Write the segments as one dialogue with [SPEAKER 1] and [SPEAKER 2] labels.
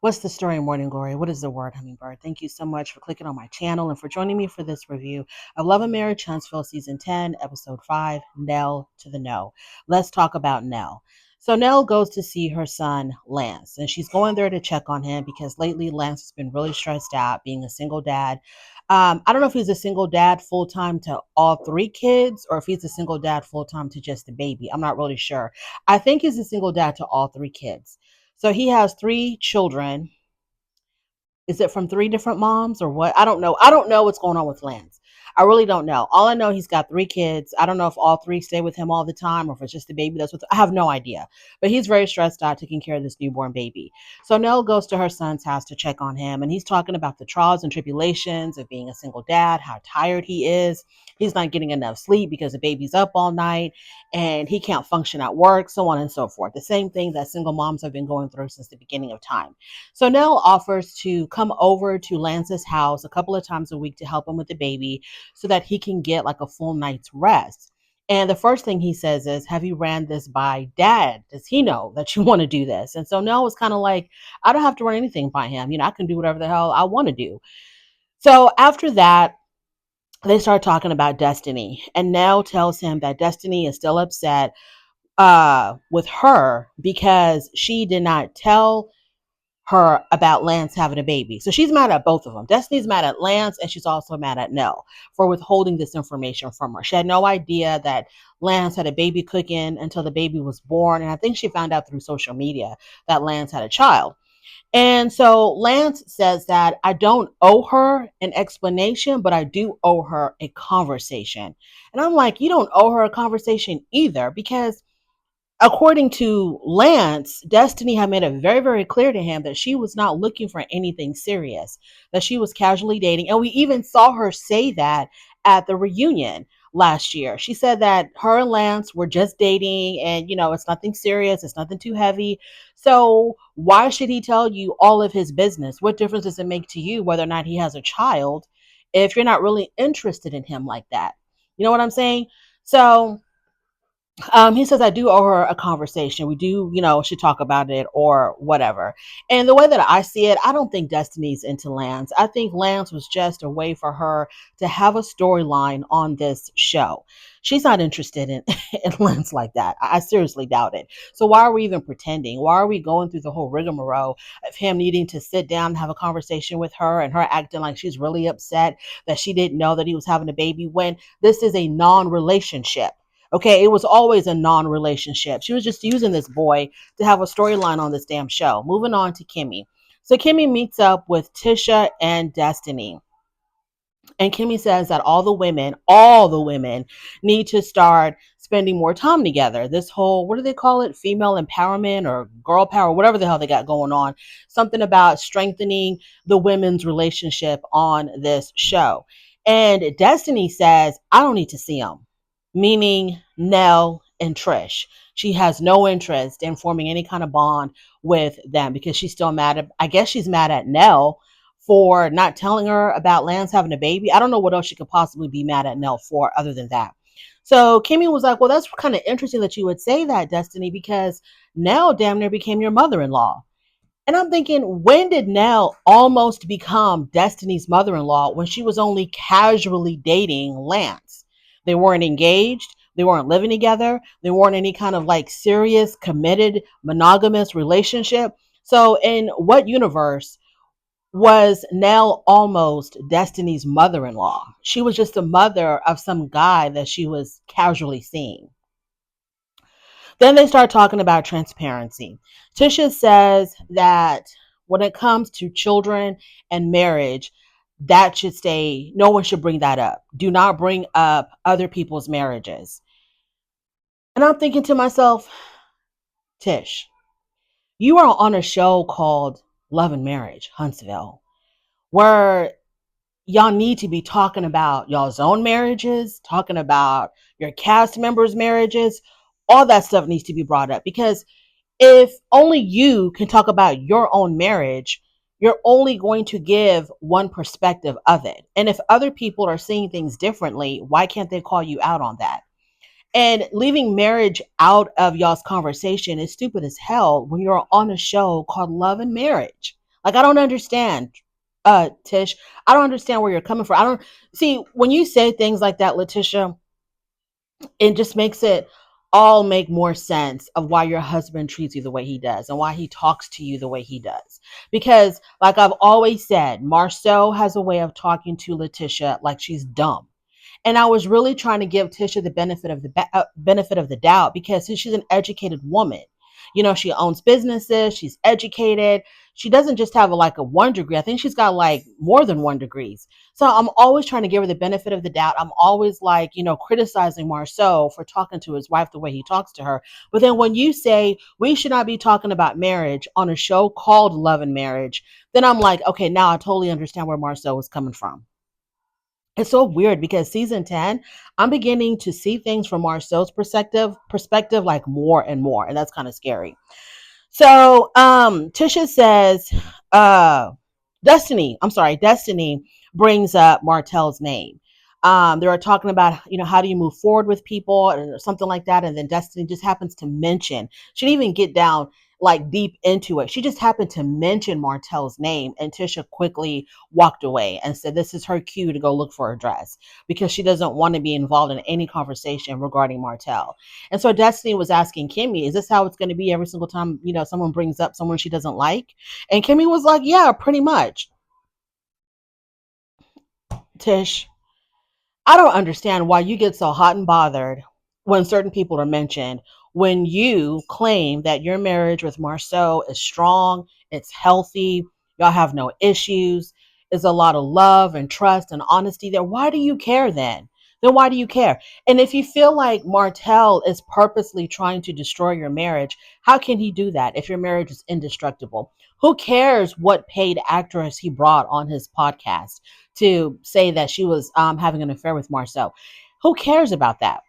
[SPEAKER 1] What's the story, Morning Glory? What is the word, Hummingbird? Thank you so much for clicking on my channel and for joining me for this review of Love and Marriage Huntsville Season 10, Episode 5, Nell to the No. Let's talk about Nell. So Nell goes to see her son, Lance, and she's going there to check on him because lately Lance has been really stressed out being a single dad. I don't know if he's a single dad full-time to all three kids or if he's a single dad full-time to just the baby. I'm not really sure. I think he's a single dad to all three kids. So he has three children. Is it from three different moms or what? I don't know. I don't know what's going on with Lance. I really don't know. All I know, he's got three kids. I don't know if all three stay with him all the time or if it's just the baby that's with. I have no idea. But he's very stressed out taking care of this newborn baby. So Nell goes to her son's house to check on him, and he's talking about the trials and tribulations of being a single dad, how tired he is. He's not getting enough sleep because the baby's up all night and he can't function at work, so on and so forth. The same thing that single moms have been going through since the beginning of time. So Nell offers to come over to Lance's house a couple of times a week to help him with the baby so that he can get like a full night's rest. And the first thing he says is, have you ran this by dad? Does he know that you want to do this? And so Nell was kind of like, I don't have to run anything by him. I can do whatever the hell I want to do. So after that, they start talking about Destiny. And Nell tells him that Destiny is still upset with her because she did not tell her about Lance having a baby. So she's mad at both of them. Destiny's mad at Lance and she's also mad at Nell for withholding this information from her. She had no idea that Lance had a baby cooking until the baby was born. And I think she found out through social media that Lance had a child. And so Lance says that I don't owe her an explanation, but I do owe her a conversation. And I'm like, you don't owe her a conversation either, because according to Lance, Destiny had made it very, very clear to him that she was not looking for anything serious, that she was casually dating. And we even saw her say that at the reunion last year. She said that her and Lance were just dating and, it's nothing serious, it's nothing too heavy. So why should he tell you all of his business? What difference does it make to you whether or not he has a child if you're not really interested in him like that? You know what I'm saying? So he says, I do owe her a conversation. We do, should talk about it or whatever. And the way that I see it, I don't think Destiny's into Lance. I think Lance was just a way for her to have a storyline on this show. She's not interested in, in Lance like that. I seriously doubt it. So why are we even pretending? Why are we going through the whole rigmarole of him needing to sit down and have a conversation with her and her acting like she's really upset that she didn't know that he was having a baby when this is a non-relationship? Okay, it was always a non-relationship. She was just using this boy to have a storyline on this damn show. Moving on to Kimmy. So Kimmy meets up with Tisha and Destiny. And Kimmy says that all the women need to start spending more time together. This whole, what do they call it? Female empowerment or girl power, whatever the hell they got going on. Something about strengthening the women's relationship on this show. And Destiny says, I don't need to see them, meaning Nell and Trish. She has no interest in forming any kind of bond with them because she's still mad at, I guess she's mad at Nell for not telling her about Lance having a baby. I don't know what else she could possibly be mad at Nell for other than that. So Kimmy was like, well, that's kind of interesting that you would say that, Destiny, because Nell damn near became your mother-in-law. And I'm thinking, when did Nell almost become Destiny's mother-in-law when she was only casually dating Lance? They weren't engaged. They weren't living together. They weren't any kind of like serious, committed, monogamous relationship. So in what universe was Nell almost Destiny's mother-in-law? She was just the mother of some guy that she was casually seeing. Then they start talking about transparency. Tisha says that when it comes to children and marriage, that should stay, no one should bring that up. Do not bring up other people's marriages. And I'm thinking to myself, Tish, you are on a show called Love and Marriage Huntsville, where y'all need to be talking about y'all's own marriages, talking about your cast members' marriages. All that stuff needs to be brought up, because if only you can talk about your own marriage, you're only going to give one perspective of it. And if other people are seeing things differently, why can't they call you out on that? And leaving marriage out of y'all's conversation is stupid as hell when you're on a show called Love and Marriage. Like, I don't understand, Tish. I don't understand where you're coming from. I don't see when you say things like that, Letitia, it just makes it all make more sense of why your husband treats you the way he does and why he talks to you the way he does. Because, like I've always said, Marceau has a way of talking to Letitia like she's dumb. And I was really trying to give Tisha the benefit of the doubt because she's an educated woman. You know, she owns businesses, she's educated. She doesn't just have like a one degree. I think she's got like more than one degrees. So I'm always trying to give her the benefit of the doubt. I'm always like, criticizing Marceau for talking to his wife the way he talks to her. But then when you say we should not be talking about marriage on a show called Love and Marriage, then I'm like, okay, now I totally understand where Marceau is coming from. It's so weird because season 10, I'm beginning to see things from Marceau's perspective like more and more, and that's kind of scary. So Tisha says, uh Destiny brings up Martell's name. They were talking about, how do you move forward with people or something like that. And then Destiny just happens to mention, she didn't even get down like deep into it. She just happened to mention Martell's name, and Tisha quickly walked away and said this is her cue to go look for a dress because she doesn't want to be involved in any conversation regarding Martell. And so Destiny was asking Kimmy, is this how it's going to be every single time, someone brings up someone she doesn't like? And Kimmy was like, yeah, pretty much. Tish, I don't understand why you get so hot and bothered when certain people are mentioned, when you claim that your marriage with Marceau is strong, it's healthy, y'all have no issues, is a lot of love and trust and honesty there. Why do you care then? Then why do you care? And if you feel like Martell is purposely trying to destroy your marriage, how can he do that if your marriage is indestructible? Who cares what paid actress he brought on his podcast to say that she was having an affair with Marceau? Who cares about that?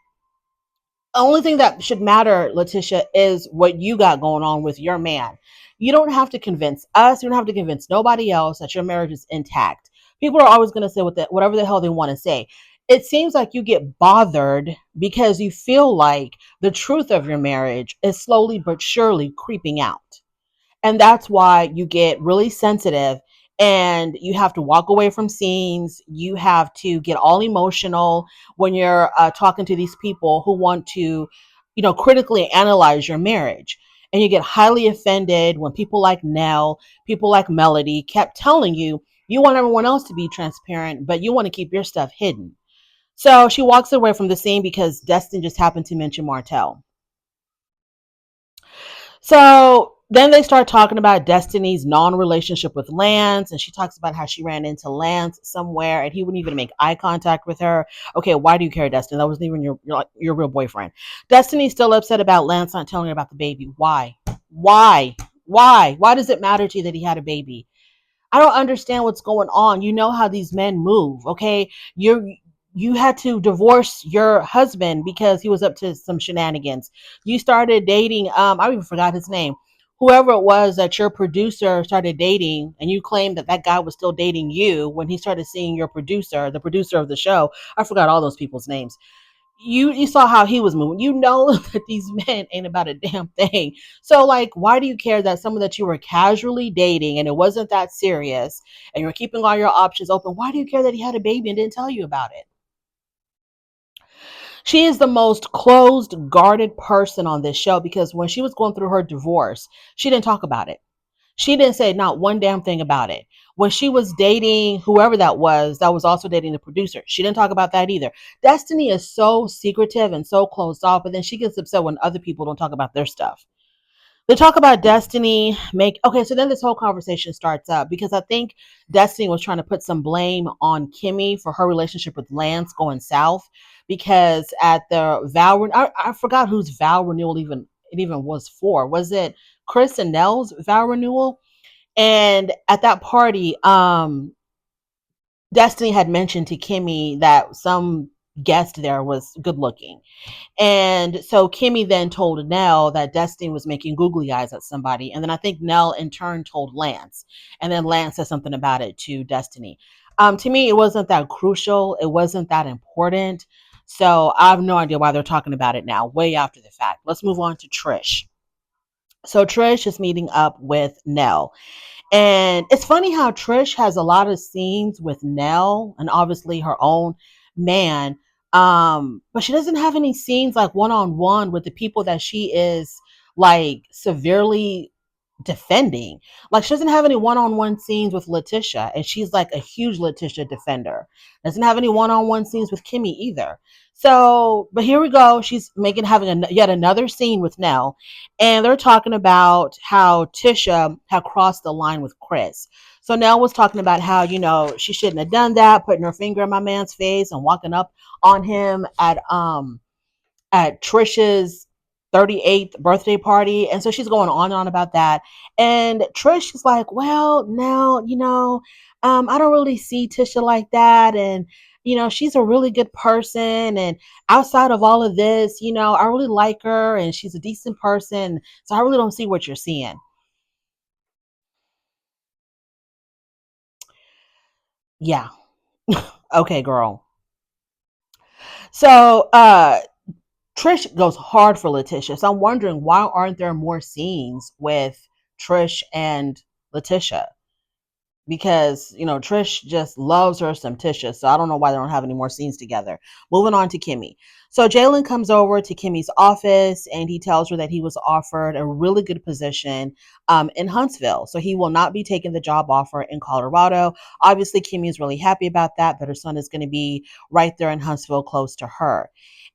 [SPEAKER 1] The only thing that should matter, Letitia, is what you got going on with your man. You don't have to convince us. You don't have to convince nobody else that your marriage is intact. People are always going to say whatever the hell they want to say. It seems like you get bothered because you feel like the truth of your marriage is slowly but surely creeping out. And that's why you get really sensitive and you have to walk away from scenes. You have to get all emotional when you're talking to these people who want to, critically analyze your marriage. And you get highly offended when people like Nell, people like Melody kept telling you, you want everyone else to be transparent, but you want to keep your stuff hidden. So she walks away from the scene because Destin just happened to mention Martell. So then they start talking about Destiny's non-relationship with Lance, and she talks about how she ran into Lance somewhere, and he wouldn't even make eye contact with her. Okay, why do you care, Destiny? That wasn't even your real boyfriend. Destiny's still upset about Lance not telling her about the baby. Why? Why? Why? Why does it matter to you that he had a baby? I don't understand what's going on. You know how these men move, okay? You had to divorce your husband because he was up to some shenanigans. You started dating, I even forgot his name. Whoever it was that your producer started dating, and you claimed that that guy was still dating you when he started seeing your producer, the producer of the show. I forgot all those people's names. You saw how he was moving. You know that these men ain't about a damn thing. So like, why do you care that someone that you were casually dating and it wasn't that serious and you're keeping all your options open? Why do you care that he had a baby and didn't tell you about it? She is the most closed, guarded person on this show because when she was going through her divorce, she didn't talk about it. She didn't say not one damn thing about it. When she was dating whoever that was also dating the producer, she didn't talk about that either. Destiny is so secretive and so closed off, but then she gets upset when other people don't talk about their stuff. They talk about Destiny okay, so then this whole conversation starts up because I think Destiny was trying to put some blame on Kimmy for her relationship with Lance going south because at the I forgot whose vow renewal even was for. Was it Chris and Nell's vow renewal? And at that party, Destiny had mentioned to Kimmy that some guest there was good looking. And so Kimmy then told Nell that Destiny was making googly eyes at somebody. And then I think Nell in turn told Lance. And then Lance said something about it to Destiny. To me, it wasn't that crucial. It wasn't that important. So I have no idea why they're talking about it now, way after the fact. Let's move on to Trish. So Trish is meeting up with Nell. And it's funny how Trish has a lot of scenes with Nell and obviously her own man. But she doesn't have any scenes like one on one with the people that she is like severely defending. Like she doesn't have any one-on-one scenes with Letitia, and she's like a huge Letitia defender. Doesn't have any one-on-one scenes with Kimmy either. So, but here we go. She's making having yet another scene with Nell, and they're talking about how Tisha had crossed the line with Chris. So Nell was talking about how she shouldn't have done that, putting her finger in my man's face and walking up on him at Trish's 38th birthday party. And so she's going on and on about that. And Trish is like, well, now, I don't really see Tisha like that. And, she's a really good person. And outside of all of this, I really like her and she's a decent person. So I really don't see what you're seeing. Yeah. Okay, girl. So, Trish goes hard for Letitia. So I'm wondering why aren't there more scenes with Trish and Letitia? Because Trish just loves her some Tisha, so I don't know why they don't have any more scenes together. Moving on to Kimmy. So Jaylen comes over to Kimmy's office and he tells her that he was offered a really good position in Huntsville, so he will not be taking the job offer in Colorado. Obviously, Kimmy is really happy about that her son is going to be right there in Huntsville, close to her.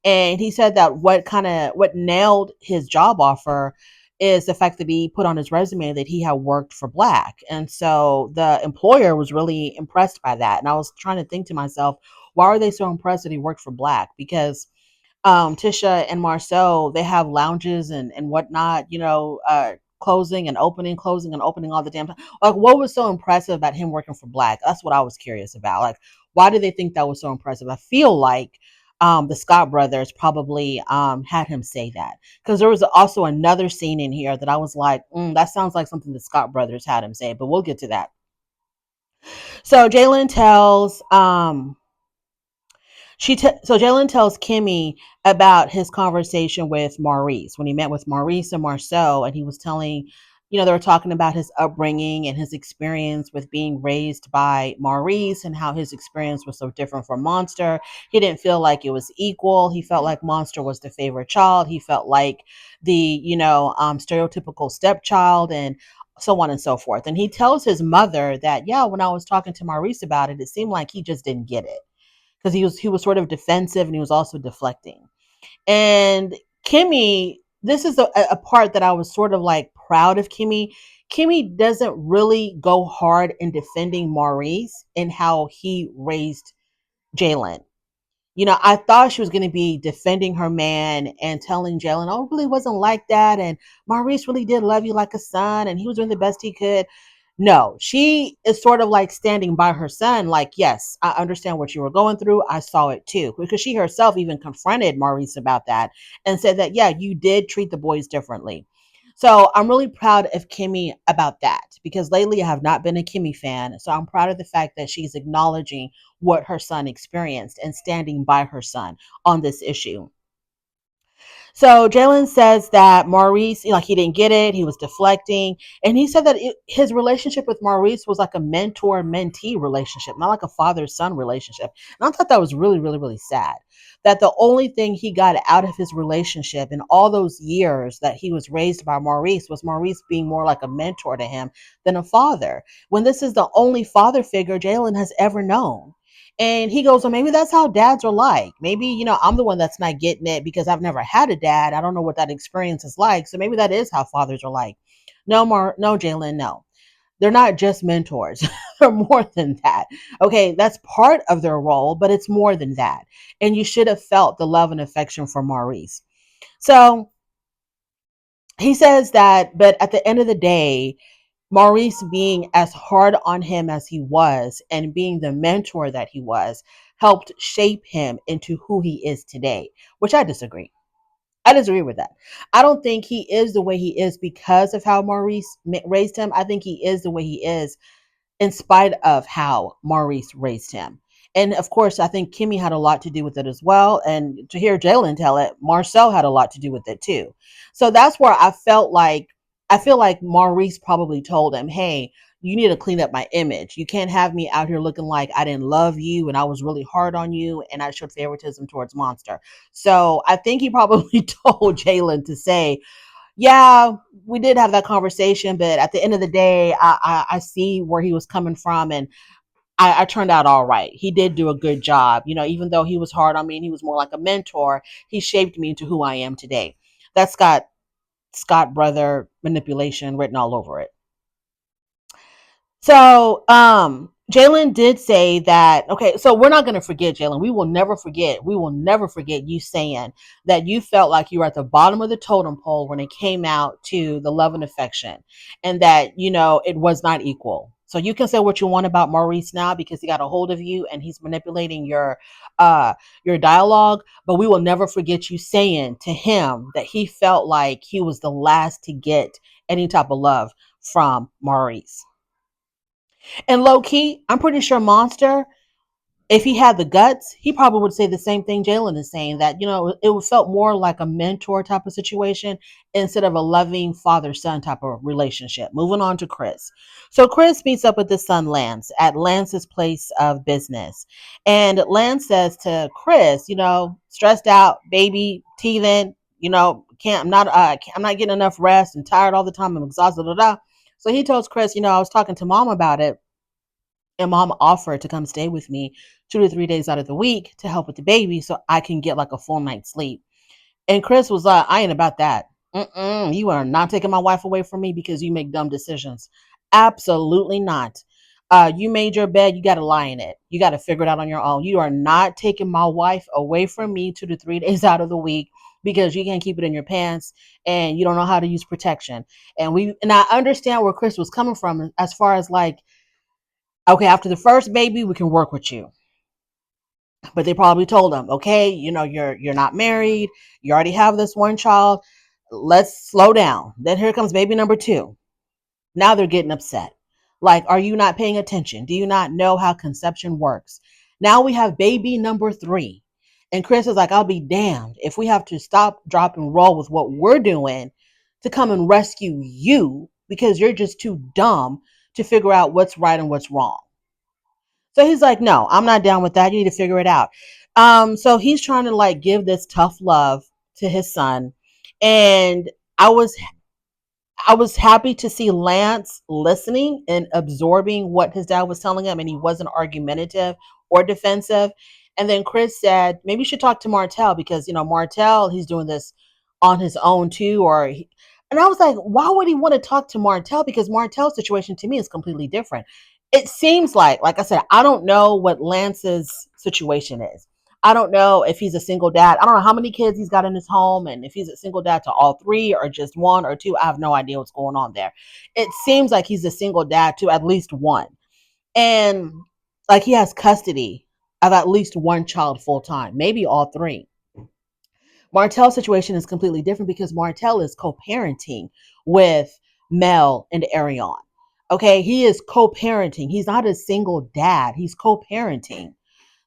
[SPEAKER 1] And he said that what nailed his job offer is the fact that he put on his resume that he had worked for Black. And so the employer was really impressed by that. And I was trying to think to myself, why are they so impressed that he worked for Black? Because Tisha and Marceau, they have lounges and whatnot, closing and opening all the damn time. Like, what was so impressive about him working for Black? That's what I was curious about. Like, why did they think that was so impressive? I feel like the Scott brothers probably had him say that, because there was also another scene in here that I was like, that sounds like something the Scott brothers had him say, but we'll get to that. So Jaylen tells so Jaylen tells Kimmy about his conversation with Maurice when he met with Maurice and Marceau, and he was telling, they were talking about his upbringing and his experience with being raised by Maurice and how his experience was so different from Monster. He didn't feel like it was equal. He felt like Monster was the favorite child. He felt like the, stereotypical stepchild and so on and so forth. And he tells his mother that, yeah, when I was talking to Maurice about it, it seemed like he just didn't get it because he was sort of defensive and he was also deflecting. And Kimmy, this is a part that I was sort of like proud of Kimmy. Kimmy doesn't really go hard in defending Maurice and how he raised Jaylen. I thought she was going to be defending her man and telling Jaylen, oh, it really wasn't like that. And Maurice really did love you like a son and he was doing the best he could. No, she is sort of like standing by her son, like, yes, I understand what you were going through. I saw it too. Because she herself even confronted Maurice about that and said that, yeah, you did treat the boys differently. So I'm really proud of Kimmy about that because lately I have not been a Kimmy fan. So I'm proud of the fact that she's acknowledging what her son experienced and standing by her son on this issue. So Jaylen says that Maurice, like he didn't get it, he was deflecting, and he said that his relationship with Maurice was like a mentor-mentee relationship, not like a father-son relationship. And I thought that was really, really, really sad. That the only thing he got out of his relationship in all those years that he was raised by Maurice was Maurice being more like a mentor to him than a father. When this is the only father figure Jaylen has ever known. And he goes, well, maybe that's how dads are like. Maybe, I'm the one that's not getting it because I've never had a dad. I don't know what that experience is like. So maybe that is how fathers are like. No, Jaylen, no. They're not just mentors. They're more than that. Okay, that's part of their role, but it's more than that. And you should have felt the love and affection for Maurice. So he says that, but at the end of the day, Maurice being as hard on him as he was and being the mentor that he was helped shape him into who he is today, which I disagree. I disagree with that. I don't think he is the way he is because of how Maurice raised him. I think he is the way he is in spite of how Maurice raised him. And of course, I think Kimmy had a lot to do with it as well. And to hear Jaylen tell it, Marcel had a lot to do with it too. So that's where I feel like Maurice probably told him, hey, you need to clean up my image. You can't have me out here looking like I didn't love you and I was really hard on you and I showed favoritism towards Monster. So I think he probably told Jaylen to say, yeah, we did have that conversation, but at the end of the day, I see where he was coming from, and I turned out all right. He did do a good job. Even though he was hard on me and he was more like a mentor, he shaped me into who I am today. That's got Scott brother manipulation written all over it. So, Jaylen did say that, okay, so we're not going to forget, Jaylen. We will never forget. We will never forget you saying that you felt like you were at the bottom of the totem pole when it came out to the love and affection, and that, it was not equal. So you can say what you want about Maurice now because he got a hold of you and he's manipulating your dialogue, but we will never forget you saying to him that he felt like he was the last to get any type of love from Maurice. And low key, I'm pretty sure Monster, if he had the guts, he probably would say the same thing Jaylen is saying, that, it felt more like a mentor type of situation instead of a loving father son type of relationship. Moving on to Chris. So Chris meets up with his son Lance at Lance's place of business. And Lance says to Chris, stressed out, baby, teething, I'm not getting enough rest. I'm tired all the time. I'm exhausted. Blah, blah. So he tells Chris, I was talking to mom about it, and mom offered to come stay with me 2 to 3 days out of the week to help with the baby so I can get like a full night's sleep. And Chris was like, I ain't about that. You are not taking my wife away from me because you make dumb decisions. Absolutely not. You made your bed. You got to lie in it. You got to figure it out on your own. You are not taking my wife away from me 2 to 3 days out of the week because you can't keep it in your pants and you don't know how to use protection. And I understand where Chris was coming from as far as like, okay, after the first baby, we can work with you. But they probably told him, okay, you're not married. You already have this one child. Let's slow down. Then here comes baby number 2. Now they're getting upset. Like, are you not paying attention? Do you not know how conception works? Now we have baby number 3. And Chris is like, I'll be damned if we have to stop, drop, and roll with what we're doing to come and rescue you because you're just too dumb to figure out what's right and what's wrong. So he's like, no, I'm not down with that. You need to figure it out. So he's trying to like give this tough love to his son. And I was happy to see Lance listening and absorbing what his dad was telling him, and he wasn't argumentative or defensive. And then Chris said, maybe you should talk to Martell because, Martell, he's doing this on his own too. And I was like, why would he want to talk to Martell? Because Martell's situation to me is completely different. It seems like I said, I don't know what Lance's situation is. I don't know if he's a single dad. I don't know how many kids he's got in his home and if he's a single dad to all 3 or just 1 or 2. I have no idea what's going on there. It seems like he's a single dad to at least 1. And like he has custody of at least 1 child full time, maybe all 3. Martell's situation is completely different because Martell is co-parenting with Mel and Arion. Okay, he is co-parenting. He's not a single dad. He's co-parenting.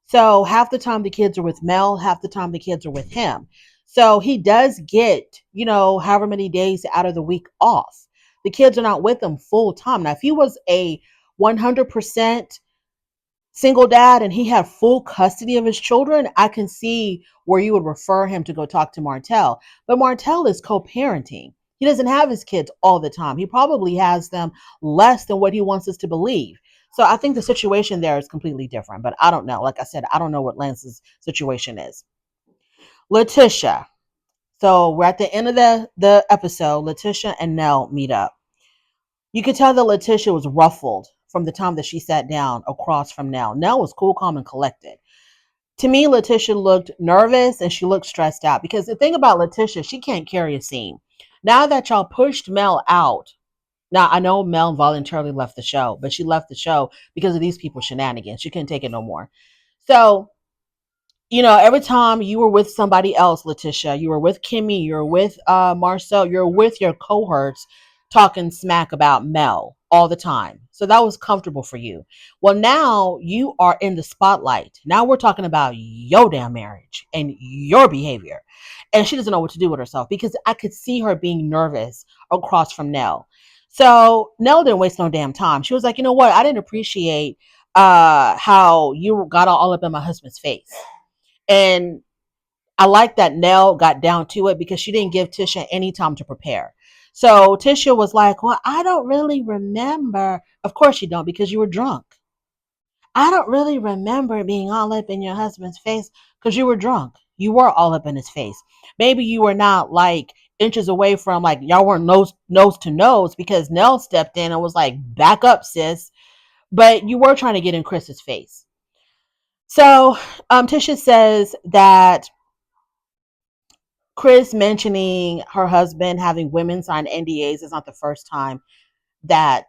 [SPEAKER 1] So half the time the kids are with Mel, half the time the kids are with him. So he does get, however many days out of the week off. The kids are not with him full time. Now, if he was a 100% single dad and he had full custody of his children, I can see where you would refer him to go talk to Martell. But Martell is co-parenting. He doesn't have his kids all the time. He probably has them less than what he wants us to believe. So I think the situation there is completely different, but I don't know. Like I said, I don't know what Lance's situation is. Letitia. So we're at the end of the episode. Letitia and Nell meet up. You could tell that Letitia was ruffled from the time that she sat down across from Nell. Nell was cool, calm, and collected. To me, Letitia looked nervous and she looked stressed out because the thing about Letitia, she can't carry a scene. Now that y'all pushed Mel out, now I know Mel voluntarily left the show, but she left the show because of these people's shenanigans. She couldn't take it no more. So, every time you were with somebody else, Letitia, you were with Kimmy, you're with Marcel, you're with your cohorts talking smack about Mel all the time. So that was comfortable for you. Well, now you are in the spotlight. Now we're talking about your damn marriage and your behavior. And she doesn't know what to do with herself because I could see her being nervous across from Nell. So Nell didn't waste no damn time. She was like, you know what? I didn't appreciate how you got all up in my husband's face. And I like that Nell got down to it because she didn't give Tisha any time to prepare. So Tisha was like, well, I don't really remember. Of course you don't, because you were drunk. I don't really remember being all up in your husband's face because you were drunk. You were all up in his face. Maybe you were not like inches away from, like, y'all weren't nose to nose because Nell stepped in and was like, back up, sis. But you were trying to get in Chris's face. So Tisha says that Chris mentioning her husband having women sign NDAs is not the first time that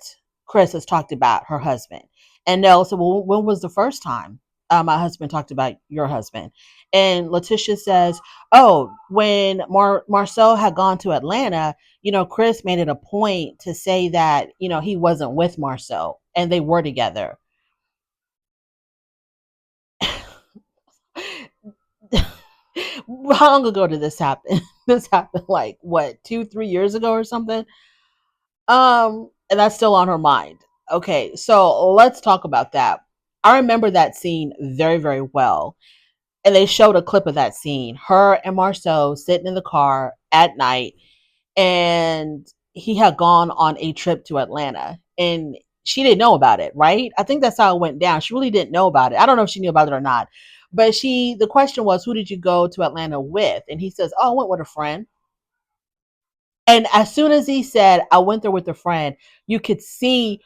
[SPEAKER 1] Chris has talked about her husband. And Nell said, well, when was the first time my husband talked about your husband? And Letitia says, oh, when Marcel had gone to Atlanta, Chris made it a point to say that, he wasn't with Marcel and they were together. How long ago did this happen? This happened like what, 2-3 years ago or something? And that's still on her mind. Okay, so let's talk about that. I remember that scene very, very well. And they showed a clip of that scene. Her and Marceau sitting in the car at night, and he had gone on a trip to Atlanta. And she didn't know about it, right? I think that's how it went down. She really didn't know about it. I don't know if she knew about it or not. But the question was, who did you go to Atlanta with? And he says, oh, I went with a friend. And as soon as he said, I went there with a friend, you could see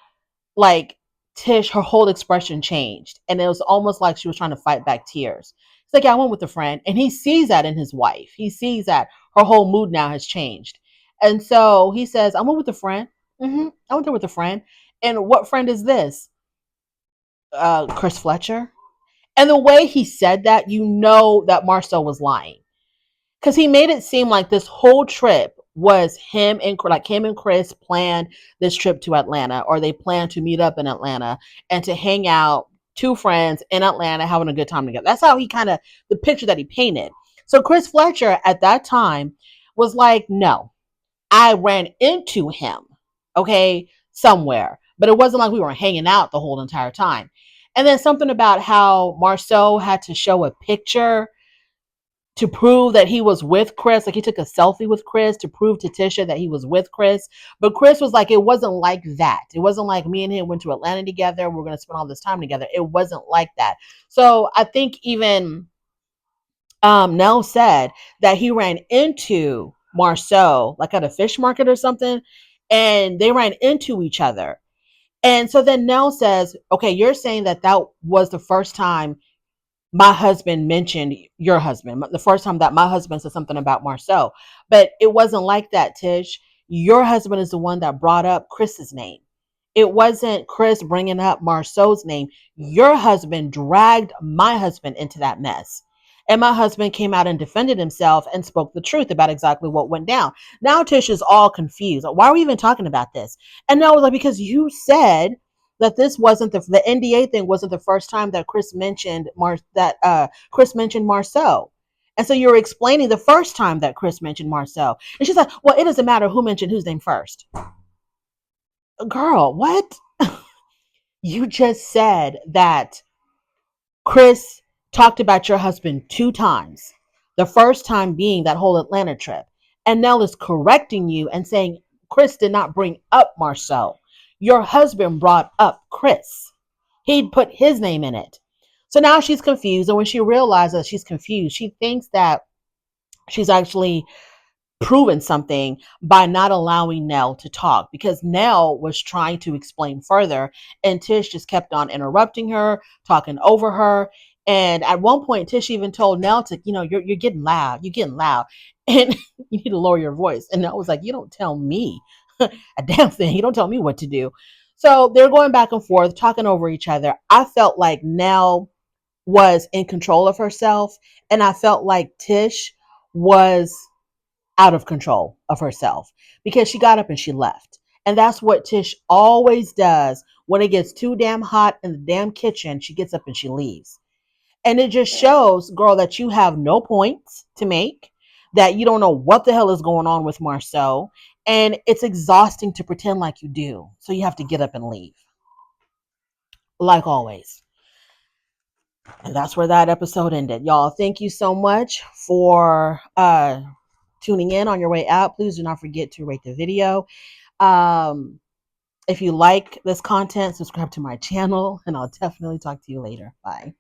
[SPEAKER 1] like Tish, her whole expression changed. And it was almost like she was trying to fight back tears. It's like, yeah, I went with a friend. And he sees that in his wife. He sees that her whole mood now has changed. And so he says, I went with a friend. I went there with a friend. And what friend is this? Chris Fletcher. And the way he said that, that Marcel was lying. Because he made it seem like this whole trip was him and Chris planned this trip to Atlanta, or they planned to meet up in Atlanta and to hang out, two friends in Atlanta having a good time together. That's how he the picture that he painted. So Chris Fletcher at that time was like, no, I ran into him, okay, somewhere, but it wasn't like we were hanging out the whole entire time. And then something about how Marceau had to show a picture to prove that he was with Chris. Like, he took a selfie with Chris to prove to Tisha that he was with Chris. But Chris was like, it wasn't like that. It wasn't like me and him went to Atlanta together. We're going to spend all this time together. It wasn't like that. So I think even Nell said that he ran into Marceau, like at a fish market or something, and they ran into each other. And so then Nell says, okay, you're saying that was the first time my husband mentioned your husband, the first time that my husband said something about Marceau. But it wasn't like that, Tish. Your husband is the one that brought up Chris's name. It wasn't Chris bringing up Marceau's name. Your husband dragged my husband into that mess. And my husband came out and defended himself and spoke the truth about exactly what went down. Now Tish is all confused. Why are we even talking about this? And I was like, because you said that this wasn't the NDA thing wasn't the first time that Chris mentioned Chris mentioned Marceau. And so you're explaining the first time that Chris mentioned Marceau. And she's like, well, it doesn't matter who mentioned whose name first. Girl, what? You just said that Chris talked about your husband 2 times. The first time being that whole Atlanta trip. And Nell is correcting you and saying Chris did not bring up Marceau. Your husband brought up Chris. He'd put his name in it. So now she's confused. And when she realizes she's confused, she thinks that she's actually proven something by not allowing Nell to talk, because Nell was trying to explain further and Tish just kept on interrupting her, talking over her. And at one point, Tish even told Nell to, you're getting loud. You're getting loud. And you need to lower your voice. And Nell was like, you don't tell me a damn thing. You don't tell me what to do. So they're going back and forth, talking over each other. I felt like Nell was in control of herself. And I felt like Tish was out of control of herself, because she got up and she left. And that's what Tish always does when it gets too damn hot in the damn kitchen. She gets up and she leaves. And it just shows, girl, that you have no points to make, that you don't know what the hell is going on with Marceau, and it's exhausting to pretend like you do. So you have to get up and leave, like always. And that's where that episode ended. Y'all, thank you so much for tuning in on your way out. Please do not forget to rate the video. If you like this content, subscribe to my channel, and I'll definitely talk to you later. Bye.